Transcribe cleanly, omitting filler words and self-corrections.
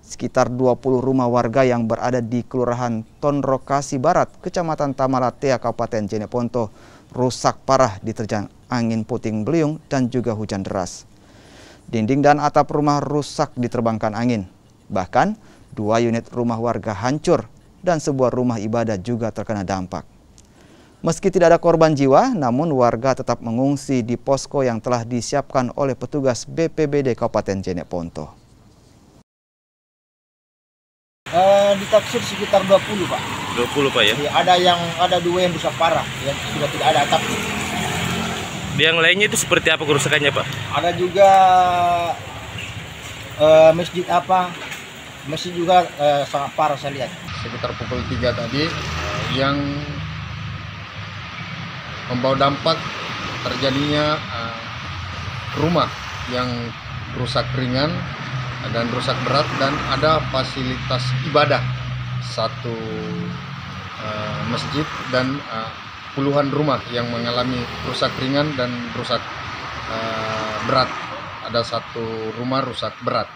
Sekitar 20 rumah warga yang berada di Kelurahan Tonrokasi Barat, Kecamatan Tamalatea, Kabupaten Jeneponto, rusak parah diterjang angin puting beliung dan juga hujan deras. Dinding dan atap rumah rusak diterbangkan angin. Bahkan, 2 unit rumah warga hancur dan sebuah rumah ibadah juga terkena dampak. Meski tidak ada korban jiwa, namun warga tetap mengungsi di posko yang telah disiapkan oleh petugas BPBD Kabupaten Jeneponto. Ditaksir sekitar 20, Pak. 20, Pak, ya? Ada 2 yang rusak parah, yang sudah tidak ada atap. Yang lainnya itu seperti apa kerusakannya, Pak? Ada juga masjid juga sangat parah saya lihat. Sekitar pukul 3 tadi yang membawa dampak terjadinya rumah yang rusak ringan dan rusak berat, dan ada fasilitas ibadah, 1 masjid dan puluhan rumah yang mengalami rusak ringan dan rusak berat. Ada 1 rumah rusak berat.